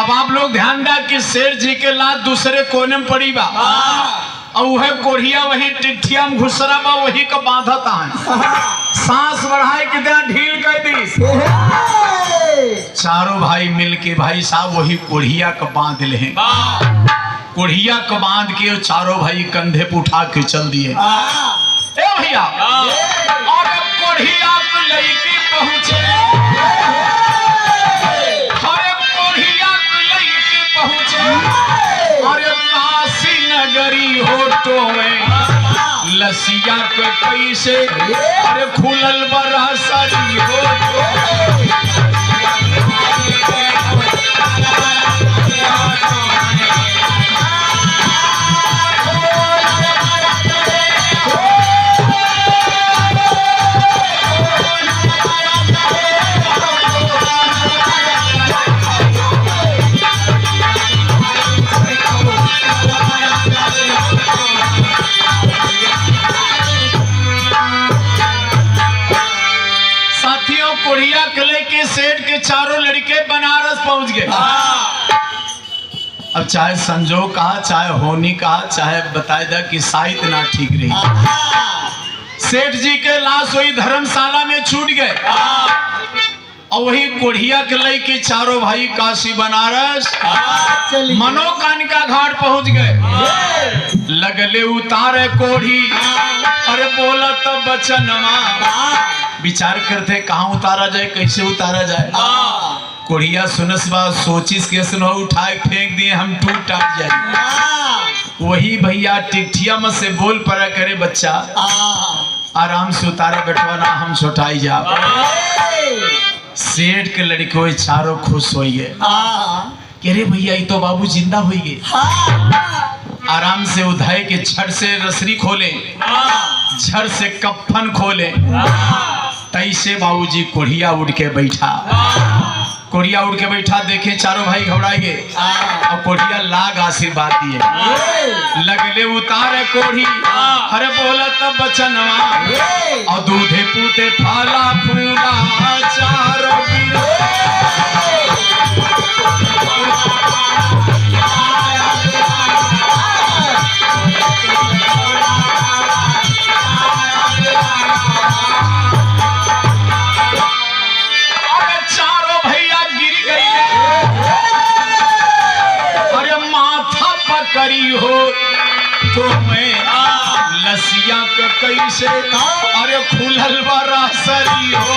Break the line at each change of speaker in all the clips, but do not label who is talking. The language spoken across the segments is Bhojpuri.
अब आप लोग ध्यान दा कि शेर जी के लात दूसरे कोने में पड़ी बा और वह कोढ़िया वही टिठिया में घुसरा बा वही का बांधता है। सांस बढ़ाए कितना ढील कर दी। चारों भाई मिलके भाई साहब वही कोढ़िया का बांध ले हैं। कोढ़िया को बांध के चारों भाई कंधे पे उठा के चल दिए। ए भैया और कोढ़िया को लेके पहुंचे, अरे कोढ़िया को लेके पहुंचे और काशी नगरी होटो में लसिया के पैसे अरे खुलल बरा सरी होटो। कोढ़िया किले के सेठ के चारों लड़के बनारस पहुंच गए। अब चाहे संजोग कहा, चाहे होनी कहा, चाहे बताए दा कि साइत ना ठीक रही, सेठ जी के लाश वही धर्मशाला में छूट गए और वही कोढ़िया किले के चारों भाई काशी बनारस मनोकानिका घाट पहुंच गए। लगले उतारे कोढ़ी अरे बोला तब बचनमा, विचार करते कहाँ उतारा जाए, कैसे उतारा जाए। कोढ़िया सुनस बा सोचिस के सुनो उठाए फेंक दिए हम टूट टाट जाए। वही भैया टिठिया में से बोल पड़ा करे बच्चा आराम से उतारे बैठवा ना हम छोटाई जा। सेठ के लड़के चारों खुश हो गए कि अरे भैया ये तो बाबू जिंदा हो गए। आराम से उधाए के झट से रसरी खोले, झट से कफन खोले। तैसे बाबूजी कोढ़िया उड़ के बैठा, कोढ़िया उड़ के बैठा। देखे चारों भाई घबराए गए और कोढ़िया लाग आशीर्वाद दिए। लगले उतारे कोढ़ी अरे बोला तब बचनवा और दूधे पूते फाला फूला चारों करी हो तो मैं लसिया का कैसे अरे खुलल बरा सरी हो।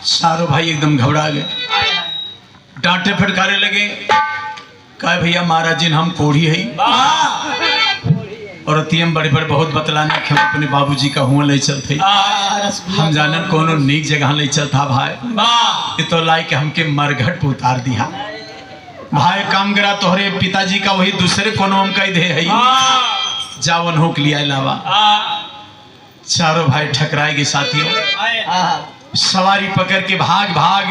चारों भाई एकदम घबरा गए, डांटे फटकारे लगे। कहे भैया महाराज जी हम कोढ़ी है और अतियम बड़े बड़े बहुत बतलाने के हम अपने बाबूजी का हुआ ले चलते, हम जानन कोनो नीक जगह ले चलता भाई। ये तो लाई के हमके मरघट पे उतार दिया भाई। काम करा तोहरे पिताजी का वही दूसरे कोनो हम कह दे है जावन हो के लिया अलावा। चारों भाई ठकराए गए साथियों, सवारी पकड़ के भाग भाग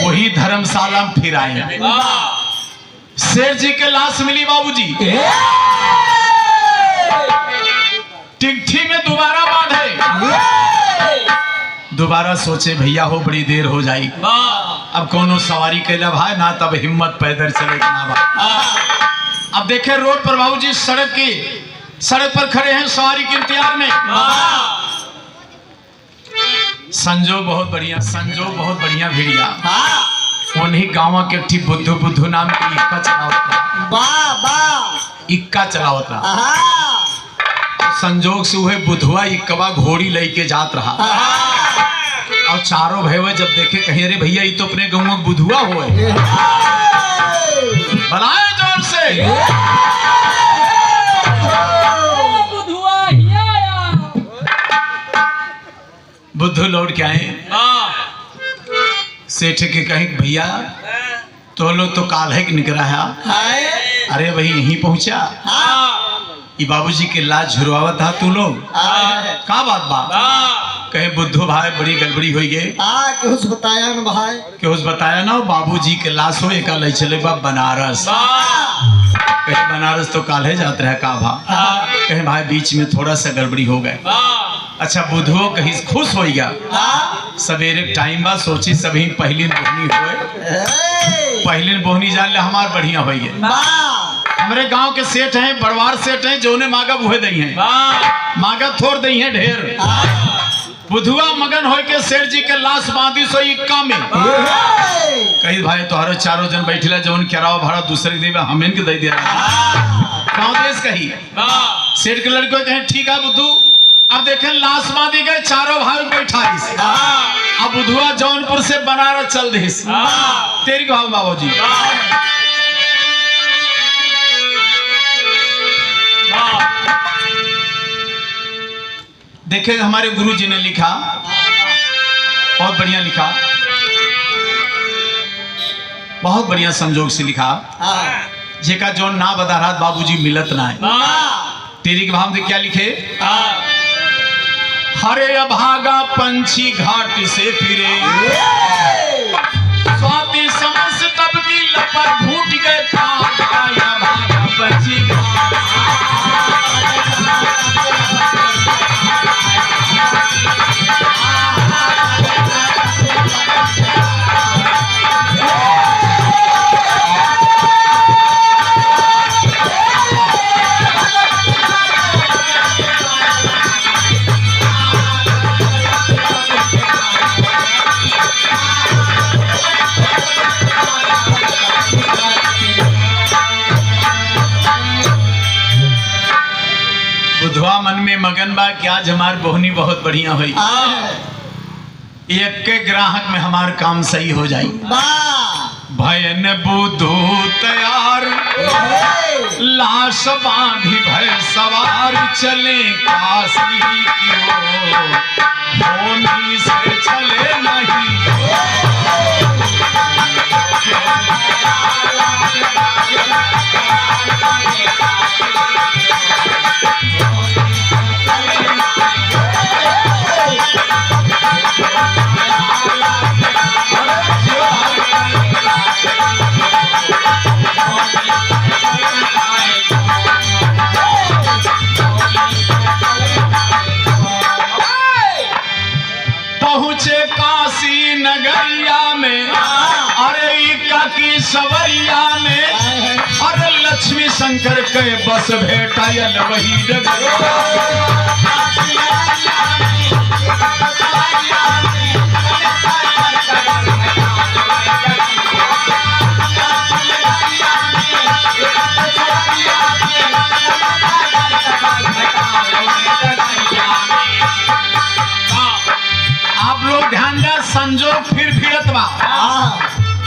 वही धर्मशाला में फिर आए। शेर जी के लाश मिली बाबूजी, टिकठी में दोबारा बांधे। दोबारा सोचे भैया हो बड़ी देर हो जाई, अब कोनो सवारी कैला भाई ना तब हिम्मत पैदल चले ना बा। अब देखे रोड पर बाबूजी सड़क पर खड़े हैं सवारी के इंतजार में। संजोग बहुत बढ़िया भिड़िया उन्हीं गाँव के ठी बुद्धू नाम के इक्का चला होता। संजोग से वह बुधवा इक्कवा घोड़ी लेके जात रहा और चारों भाई जब देखे कहीं अरे भैया ये तो अपने गाँव में बुधुआ हुए, बनाए जोर से। बुद्धू लौट के आए, सेठ के कहे भैया तो लोग तो काल है कि निकला है। अरे वही यहीं पहुंचा। ये बाबूजी के लाज झुरवावत था तू लोग का बात बा कहे बुद्धू भाई बड़ी गड़बड़ी हो गई
कुछ बताया ना भाई
कि बताया ना बाबूजी के लाश हो एक ले चले बा बनारस। कहे बनारस तो काल है जाते रहे का भा कहे भाई बीच में थोड़ा सा गड़बड़ी हो गए। अच्छा बुद्धू कहीं खुश हो गया। सवेरे टाइम बा सोची सभी पहली बोहनी हुए पहली बोहनी जान ले हमार बढ़िया हो गए। हमारे गांव के सेठ हैं बड़वार सेठ हैं जो ने मांगा वह दही है मांगा थोड़ दही है ढेर। बुधुआ मगन हो के सेठ जी के लाश बांधी सो इक्का में कही भाई तोहरे चारों जन बैठिला जौन किराया भाड़ा दूसरे दिन हमें के दे दिया गाँव देश कही। सेठ के लड़के कहे ठीक है बुद्धू अब देखें लाश बांधी गए चारों भाई बैठा अब बुधुआ जौनपुर से बनारस चल रही तेरी गाँव बाबू जी। देखे हमारे गुरु जी ने लिखा बहुत बढ़िया लिखा बहुत बढ़िया संजोग से लिखा जेका जो ना बता रहा बाबूजी मिलत ना है। तेरी के भाव में क्या लिखे हरे अभागा पंछी घाट से फिरे स्वाति समस तब की लपट घूट गए भागा पंछी बुधवा मन में मगन बा क्या हमार बोहनी बहुत बढ़िया हुई एक के ग्राहक में हमार काम सही हो जाई। भयन बुधू तैयार लाश बांधी भय सवार चले काशी की ओर बोनी से चले नहीं नगरिया में अरे इक्का की सवरिया में अरे लक्ष्मी शंकर के बस भेटा वही आप लोग ध्यान दे संजोग फिर भिड़त बा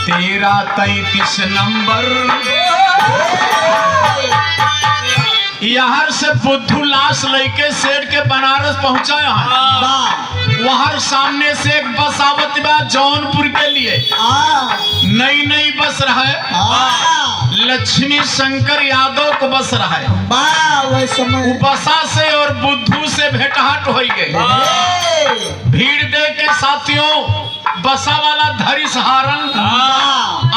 13-33 नंबर यहाँ से बुद्धू लाश लेके सेठ के बनारस पहुंचा है। वहाँ सामने से एक बस आवत बा जौनपुर के लिए नई नई बस रहा है लक्ष्मी शंकर यादव को बस रहा है बसा से और बुद्धू से भेंटहाट हो गई। भीड़ देख के साथियों बसा वाला धरिस हारन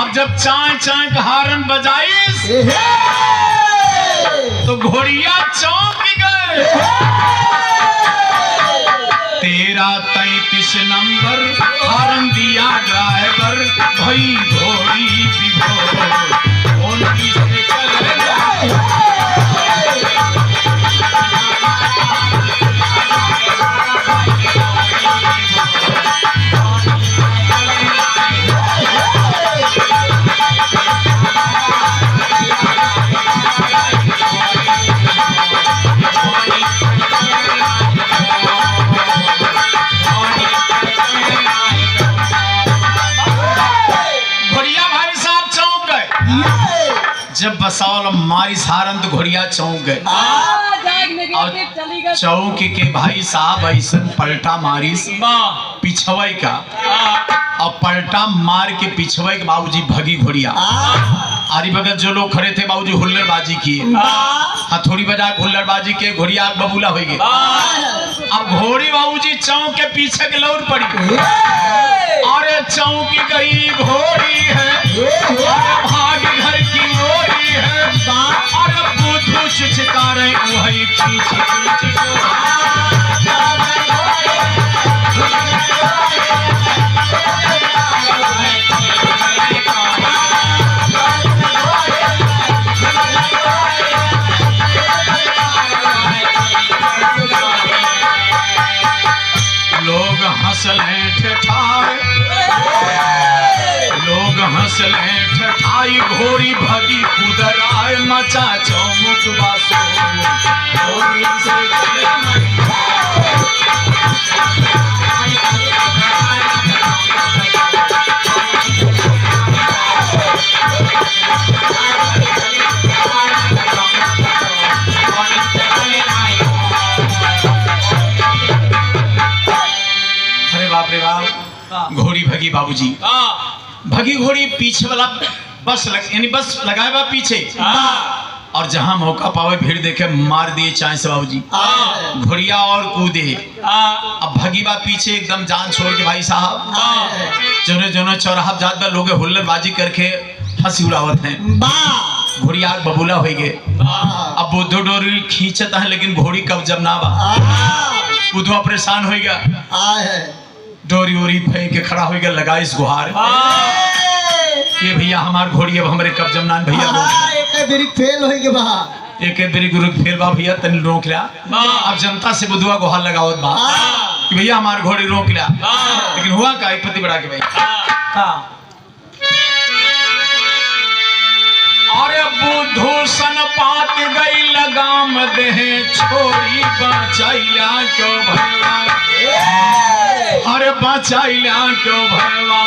अब जब चाय चाय का हारन बजाइस तो घोड़िया चौंक गए। 13-33 नंबर हारन दिया ड्राइवर भई घोड़ी विभोर उनकी से चले जब बसावल मारी सारन तो घोड़िया चौंक गए और चौंक के भाई साहब ऐसा पलटा मारी पिछवई का और पलटा मार के पिछवई के बाबूजी भगी घोड़िया। आरी बगल जो लोग खड़े थे बाबूजी हुल्लड़बाजी किए, हथौड़ी बजा हुल्लड़बाजी के घोड़िया आग बबूला हो गई। अब घोड़ी बाबूजी चौंक के पीछे के लौट पड़ी। अरे चौंक गई घोड़ी है, अरे भाग घर की ओरी है, अरे बुद्धू चिचका रहे वही खींच लोग हंसले ठठाए, लोग हंसले ठठाई घोड़ी भगी कुदर आए मचा चौमुख बासो रे बाप घोड़ी भगी बाबूजी। भगी घोड़ी पीछे वाला बस यानी बस लगाए बा पीछे और जहां मौका पावे भीड़ देखे मार दिए चाय से बाबूजी। घोड़िया और कूदे अब भगी बा पीछे एकदम जान छोड़ के भाई साहब जोने जोने चौराहा जात बा लोग हुल्लड़बाजी करके हंसी उड़ावत हैं। घोड़िया बबूला हो गए। अब वो दो डोरी खींचता है लेकिन घोड़ी कब जब ना बा बुधवा परेशान हो गया। डोरी ओरी फेंक के खड़ा हो गया, लगा इस गुहार ये भैया हमार घोड़ी अब हमारे कब जमनान भैया
एक बेरी फेल हो गए बा,
एक बेरी गुरु फेल बा भैया तनी रोक लिया। अब जनता से बुधवा गुहार लगावत बा कि भैया हमार घोड़ी रोक लिया, लेकिन हुआ का एक पति बढ़ा के भाई अरे बुद्धू सन पात गई लगाम देहे छोड़ी बचाइया क्यों भैया, अरे बचाइया क्यों भैया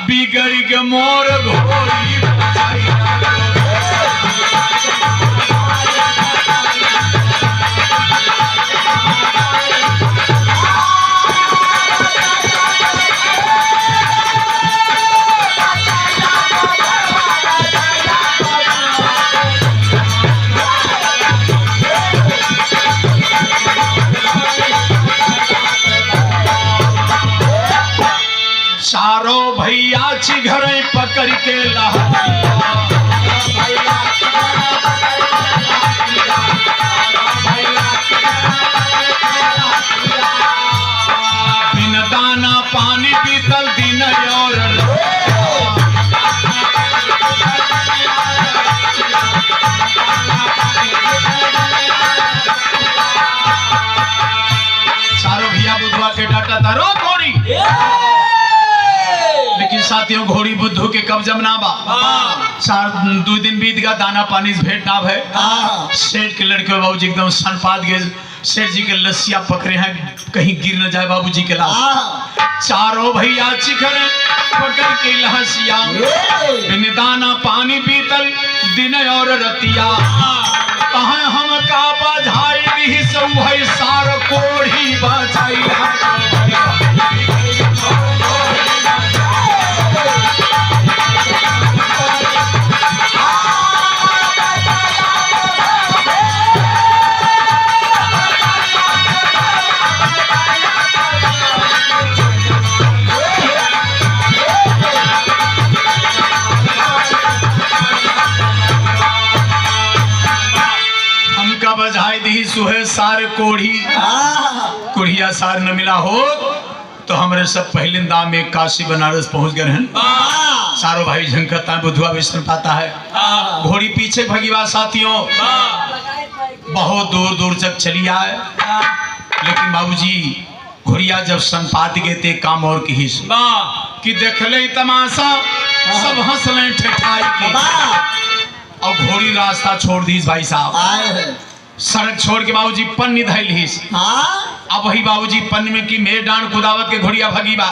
बिगड़ के मोर घोड़ी बचाइया। चारों भैया चिघरे पकड़ के बिन दाना पानी पीतल दिन और चारों भैया बुधवा के डाटा था रो घोड़ी। लेकिन साथियों घोड़ी बुद्धू के कब जमना बा चार 2 दिन बीत गया, दाना पानी से भेंट ना भय। सेठ के लड़के बाबूजी एकदम सनपात गए, सेठ जी के लस्सिया पकड़े हैं कहीं गिर न जाए बाबूजी के लाश। चारों भैया चिखर पकड़ के लहसिया बिन दाना पानी पीतल दिन और रतिया कहाँ हम का बधाई दी सब है सार कोढ़ी बचाई। बजाई दी सुहे सार कोढ़ी कुढ़िया सार न मिला हो तो हमारे सब पहले दाम में काशी बनारस पहुंच गए हैं। सारो भाई झंकता है बुधवा विष्णु पाता है। घोड़ी पीछे भगीवा साथियों बहुत दूर दूर तक चली आए, लेकिन बाबूजी घोड़िया जब संपात गए थे काम और की हिस्स कि देख ले तमाशा सब हंस ले ठठाई की और घोड़ी रास्ता छोड़ दी भाई साहब। सड़क छोड़ के बाबूजी पन्नी धैल हिस अब वही बाबूजी पन में की मेर डांड कुदावत के घोड़िया भगीबा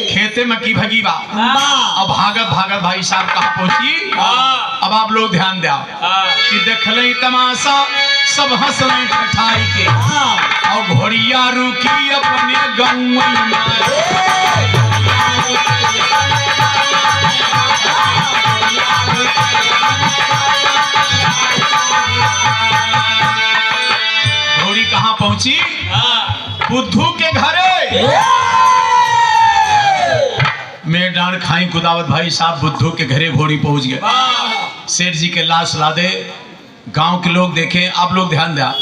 खेते में की भगीबा। अब भागत भागत भाई साहब कहाँ पहुंची। अब आप लोग ध्यान दे कि देखले तमाशा सब हंस रहे ठठाई के और घोड़िया रुकी अपने गाँव घोड़ी कहाँ पहुंची बुद्धू के घरे मैं डांड खाई कुदावत भाई साहब बुद्धू के घरे घोड़ी पहुंच गए। सेठ जी के लाश लादे गांव के लोग देखे। आप लोग ध्यान दिया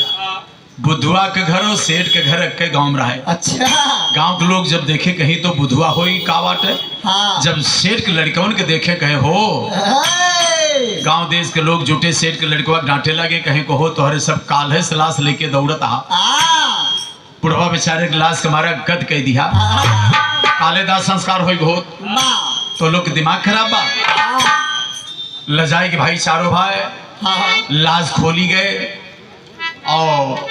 बुधुआ के घर और सेठ के घर के गांव में रहे।
अच्छा
गांव के लोग जब देखे कहीं तो बुधुआ हो ही का बात है। जब सेठ के लड़कवन के देखे कहे हो गांव देश के लोग जुटे सेठ के लड़कवा डांटे लगे कहीं को हो तोहरे सब काल है सलास लेके दौड़त आ बुढ़वा बेचारे के लाश के मारा गद कह दिया काले दास संस्कार हो बहुत तो लोग के दिमाग खराब बा लजाए कि भाई चारों भाई लाश खोली गए और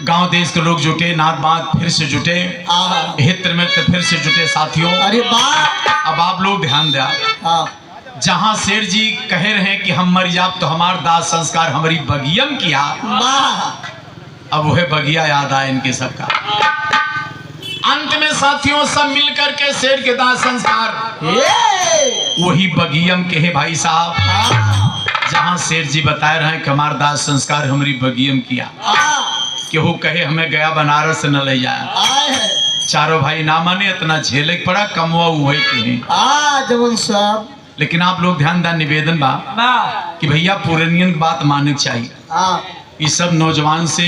गांव देश के लोग जुटे नात बात फिर से जुटे हित मित्र फिर से जुटे साथियों।
अरे वाह
अब आप लोग ध्यान दिया जहां शेर जी कह रहे हैं कि हम मर जाब तो हमार दाह संस्कार हमारी बगियम किया। अब वह बगिया याद आया इनके सबका। अंत में साथियों सब मिलकर के शेर के दाह संस्कार वही बगियम के है भाई साहब जहां शेर जी बता रहे हैं कि हमार दाह संस्कार हमारी बगियम किया। केहू कहे हमें गया बनारस न ले जाए चारों भाई ना माने इतना झेले पड़ा कमवा वही के
जवन साहब।
लेकिन आप लोग ध्यान दा निवेदन बा कि भैया पुरानियन की बात माननी चाहिए। ये सब नौजवान से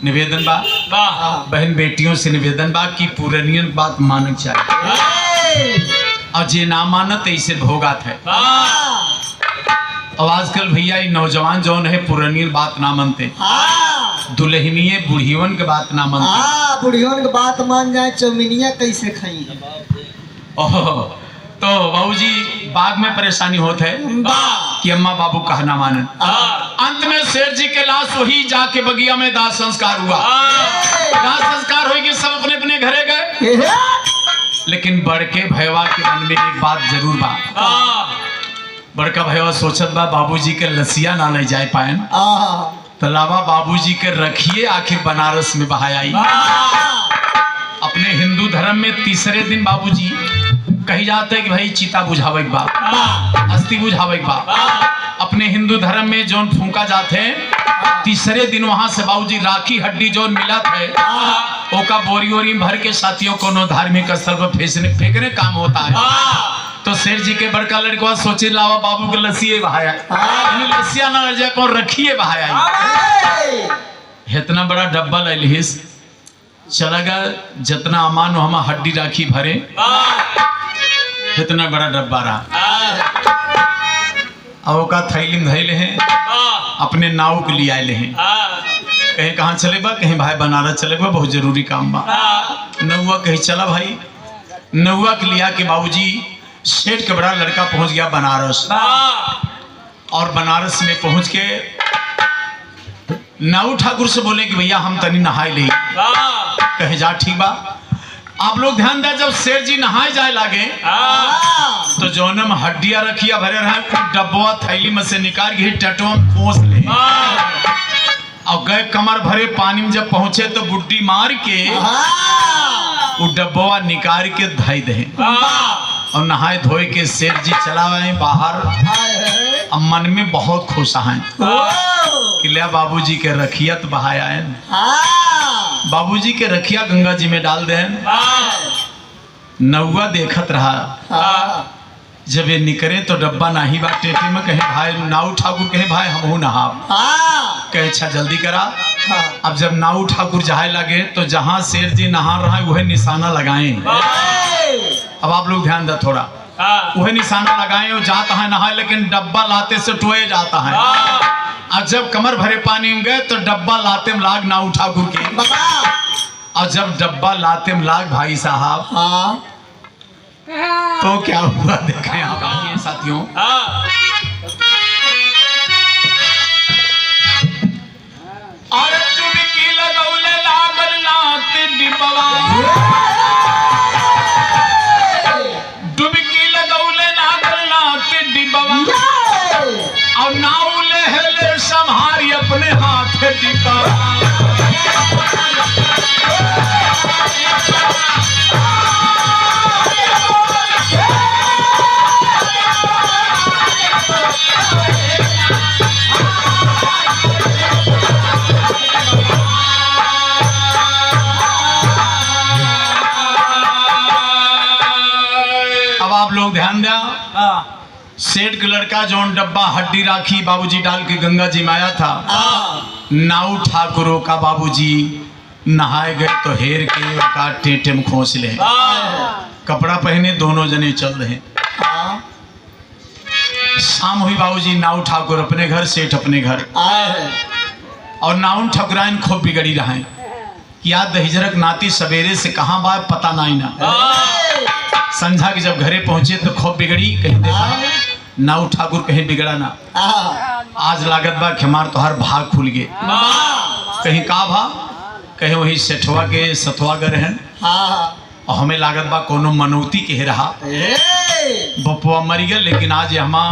निवेदन बा बहन बेटियों से निवेदन बा कि पुरानियन की बात माननी चाहिए और जे ना मानत ऐसे भोगात है। अब आजकल भैया ये नौजवान जौन है पुरानी बात ना मानते दुल्हनिये बुढ़ियन के बात ना मानते
बुढ़ियन के बात मान जाए चौमिनिया कैसे खाई।
तो बाबूजी बाद में परेशानी होता है कि अम्मा बाबू कहा ना मानन। अंत में शेर जी के लाश वही जाके बगिया में दाह संस्कार हुआ। दाह संस्कार होगी सब अपने अपने घरे गए। लेकिन बड़के भैया के मन में एक बात जरूर बा। बड़का भैया सोचत बा बाबूजी के लसिया ना ले जाए पाए तो लावा बाबूजी के रखिए आखिर बनारस में बहाया आई। अपने हिंदू धर्म में तीसरे दिन बाबूजी कही जाते है कि भाई चिता बुझावे बा अस्थि बुझावे बा। अपने हिंदू धर्म में जोन फूंका जाते हैं तीसरे दिन वहां से बाबूजी राखी हड्डी जोन मिला थे ओका बोरी ओरी भर के साथियों को धार्मिक स्थल पर फेंकने काम होता है। तो शेर जी के बड़का लड़का सोचे लावा बाबू के लसिए बहाया लसिया ना ले जाए कौन रखिए बहाया। इतना बड़ा डब्बा ले लिस चलागा जितना अमान हम हड्डी राखी भरे इतना बड़ा डब्बा रहा। अब का थैली में धैले हैं अपने नाव के लिए आए हैं कहीं कहाँ चले बा कहीं भाई बनारस चले बा बहुत जरूरी काम बा। नौवा कहीं चला भाई नौवा के लिया कि बाबूजी सेठ के बड़ा लड़का पहुंच गया बनारस और बनारस में पहुंच के नाऊ ठाकुर से बोले कि भैया हम तनी नहाए ले कहे जा ठीक बा। आप लोग ध्यान दें जब शेर जी नहाए जाए लागे तो जौन में हड्डियां रखिया भरे रहे डब्बा थैली में से निकाल के टटवा में पोंछ ले और गए कमर भरे पानी में जब पहुंचे तो बुड्डी मार के वो डब्बा निकाल के धई दे और नहाए धोए के शेर जी चला गए बाहर। अब मन में बहुत खुश हैं कि ले बाबूजी के रखियत बहाया है बाबूजी के रखिया गंगा जी में डाल दे। नौवा देखत रहा जब ये निकरे तो डब्बा नाही बा टेटे में कहे भाई नाऊ ठाकुर कहे भाई हमहू नहा कहे अच्छा जल्दी करा। अब जब नाऊ ठाकुर जहाए लगे तो जहां शेर जी नहा रहा है वह निशाना लगाए। अब आप लोग ध्यान दे थोड़ा वह निशाना लगाए और जाता है नहाए लेकिन डब्बा लाते से टोए जाता है। और जब कमर भरे पानी में गए तो डब्बा लाते में लाग नाऊ ठाकुर के और जब डब्बा लाते में लाग भाई साहब तो क्या हुआ देखें आप साथियों। और चुटकी लगौले लागल ना डिब्बा। अब आप लोग ध्यान दिया, सेठ का लड़का जौन डब्बा हड्डी राखी बाबूजी डाल के गंगा जी में आया था, नाऊ ठाकुरों का बाबूजी नहाए गए तो हेर के का टेंटे में खोस ले, कपड़ा पहने दोनों जने चल रहे। शाम हुई, बाबूजी नाऊ ठाकुर अपने घर, सेठ अपने घर, और नाउन ठकुराइन खूब बिगड़ी रहे कि याद दहिजरक नाती सवेरे से कहाँ बा पता नहीं ना। संझा के जब घरे पहुंचे तो खूब बिगड़ी, कहीं देखा नाऊ ठाकुर कहीं बिगड़ा ना। आज लागत बा कि हमार तोहर भाग खुल गए। कहीं का भा, कहीं वही सेठवा के सतवा गए हैं, और हमें लागत बा कोनो मनौती के रहा, बपुआ मरी गए। लेकिन आज हमा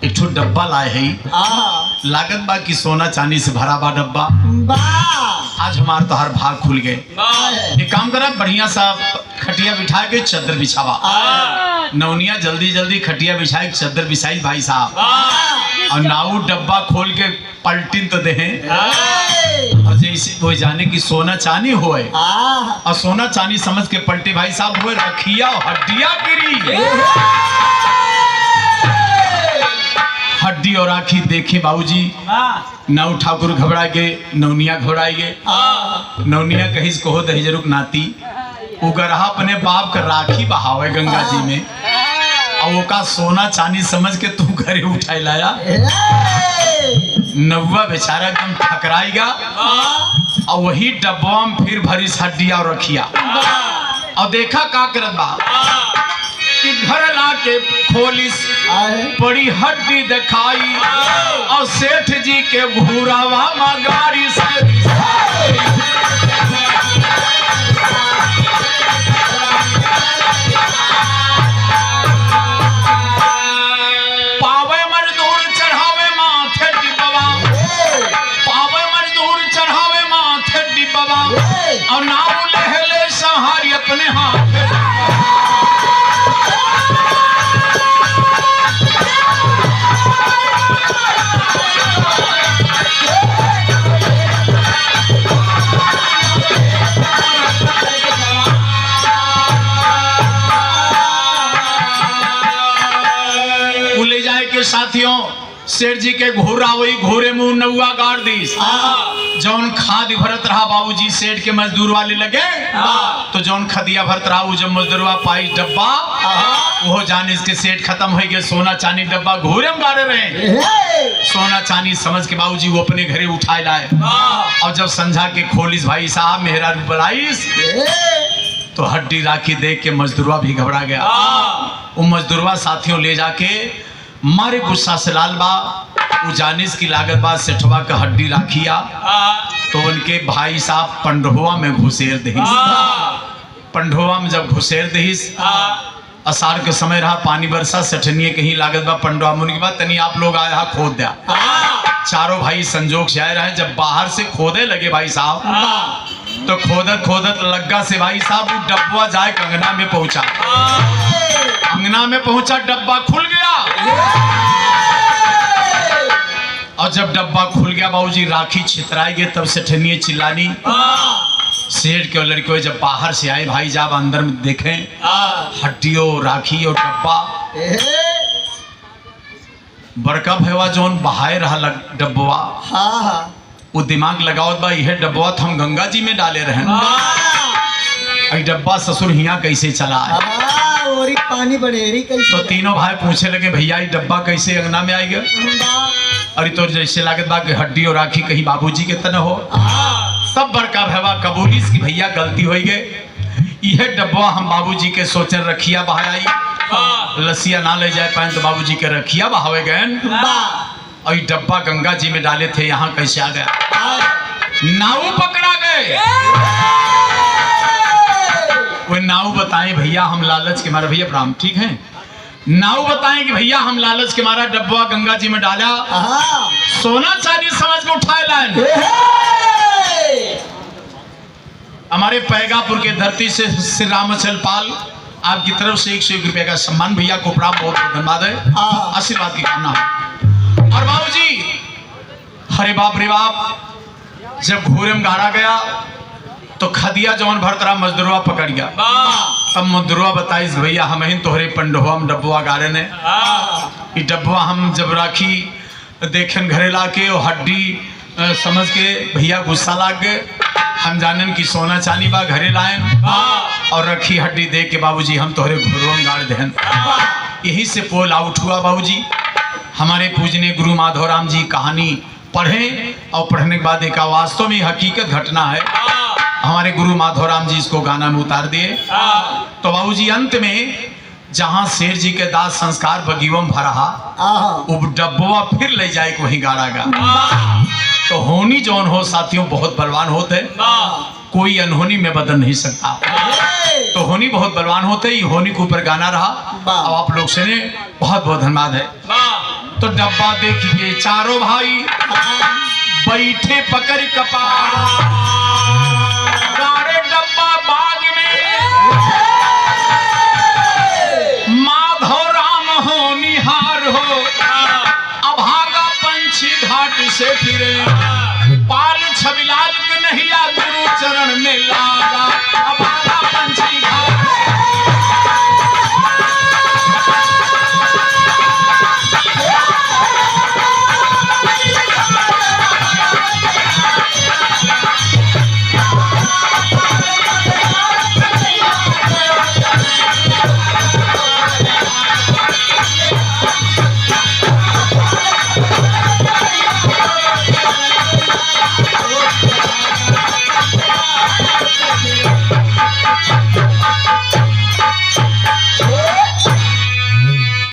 एक ठो डब्बा लाए है, लागत बा कि सोना चांदी से भरा बा डब्बा। आज हमार तोहर भाग खुल गए। एक काम करा, बढ़िया सा खटिया बिठा के चादर बिछावा। नौनिया जल्दी जल्दी खटिया बिछाए, चादर बिछाई भाई साहब, और नाऊ डब्बा खोल के पलटिन तो दे, और जैसे वो जाने की सोना चांदी होए, और सोना चांदी समझ के पलटे भाई साहब हुए, रखिया हड्डिया गिरी। हड्डी और आखी देखे बाबूजी, नाऊ ठाकुर घबरा गए, नौनिया घबराई गए। नौनिया कहीं कहो दहिजरुक नाती, उगरहा अपने बाप का राखी बहावे गंगा जी में, और वो का सोना चांदी समझ के तू घरे उठाई लाया। नौवा बेचारा एकदम ठकराएगा, और वही डब्बा में फिर भरी हड्डिया और रखिया, और देखा का करत बा कि घर लाके खोलिस बड़ी हड्डी दिखाई, और सेठ जी के घूरावा में गाड़ी से पावे मजदूर चढ़ावे माथे डिब्बा, पावे मजदूर चढ़ावे माथे डिब्बा, और नाव लहले सहारी अपने हाथ। ले जाए के साथियों, सेठ जी के घोरा वही घोरे मुंह नौआ गाड़ दी। जौन खाद भरत रहा बाबूजी सेठ के मजदूर वाले लगे, तो जौन खदिया भरत रहा वो जब मजदूरवा पाई डब्बा, वो जाने इसके सेठ खत्म हो गए, सोना चांदी डब्बा घोरे में गाड़े रहे। सोना चांदी समझ के बाबूजी वो अपने घरे उठाए लाए, और जब संझा के खोलिस भाई साहब मेहरा बुलाइस, तो हड्डी राखी देख के मजदूरवा भी घबरा गया। वो मजदूरवा साथियों ले जाके मारे गुस्सा से लाल बा, वो जानिस की लागत बा सेठवा का हड्डी राखिया, तो उनके भाई साहब पंडोवा में घुसेर दहिस। पंडोवा में जब घुसेर दहिस, असार के समय रहा, पानी बरसा, सेठनिए कहीं लागत बा पंडोवा मुनि के बाद तनी आप लोग आया खोद दिया। चारों भाई संजोग से आए रहे, जब बाहर से खोदे लगे भाई साहब, तो खोदत खोदत लग्गा से भाई साहब वो डब्बा जाए अंगना में पहुंचा। अंगना में पहुंचा, डब्बा खुल गया, और जब डब्बा खुल गया बाबूजी राखी छितराई गए, तब सेठनिए चिल्लानी। सेठ के लड़के जब बाहर से आए भाई साहब, अंदर में देखें हड्डियों राखी और डब्बा, बड़का भैया जोन बहाए रहा डब्बा, वो दिमाग लगाओ बा यह डब्बा हम गंगा जी में डाले रहे, डब्बा ससुर हिया कैसे चला है,
पानी बनेरी कैसे।
तो तीनों भाई पूछे लगे भैया ये डब्बा कैसे अंगना में आएगा। अरे तो जैसे लागत बा कि हड्डी और राखी कहीं बाबूजी के तना हो। तब बड़का भैया कबूलिस की भैया गलती हो गई, यह डब्बा हम बाबूजी के सोचन रखिया बहाई, लसिया ना ले जाए पाए तो बाबूजी के रखिया बहावे गए, और ये डब्बा गंगा जी में डाले थे, यहाँ कैसे आ गया। नाव पकड़ा गए, वो नाव बताएं भैया हम लालच के मारे, भैया प्रणाम ठीक है, नाव बताएं कि भैया हम लालच के मारा डब्बा गंगा जी में डाला, सोना चांदी समझ के उठाए लाए। हमारे पैगापुर के धरती से श्री रामचल पाल आपकी तरफ से 101 रुपये का सम्मान भैया को प्राप्त, बहुत बहुत धन्यवाद है, आशीर्वाद की कामना है। और बाबूजी हरे बाप रे बाप, जब घोरे में गाड़ा गया तो खदिया जौन भरतरा मजदूरवा पकड़ गया, तब मजदूरवा बताइस भैया हम ही तोहरे पंडुआ में डब्बुआ गाड़े ने, ई डब्बुआ हम जब राखी देखन घरे लाके और हड्डी समझ के भैया गुस्सा लाग गए, हम जानन की सोना चांदी बा घरे लायन और रखी हड्डी देख के बाबूजी हम तोहरे घोरों में गाड़ देहन। यही से पोल आउट हुआ बाबूजी। हमारे पूजनीय गुरु माधवराम जी कहानी पढ़े और पढ़ने के बाद एक वास्तव में हकीकत घटना है, हमारे गुरु माधवराम जी इसको गाना में उतार दिए। तो बाबूजी अंत में जहां शेर जी के दास संस्कार बगीवम भरा, वो डब्बुआ फिर ले जाए वही गाड़ा गा। तो होनी जौन हो साथियों बहुत बलवान होते, कोई अनहोनी में बदल नहीं सकता। तो होनी बहुत बलवान होते, ही होनी के ऊपर गाना रहा। अब आप लोग से बहुत बहुत धन्यवाद है। तो डब्बा देखिए चारों भाई बैठे पकड़ कपार, गाड़े डब्बा बाग में माधव राम हो निहार हो, अभागा पंछी घाट से फिरे, पाल छबिलाल के नहिया गुरु चरण में लागा।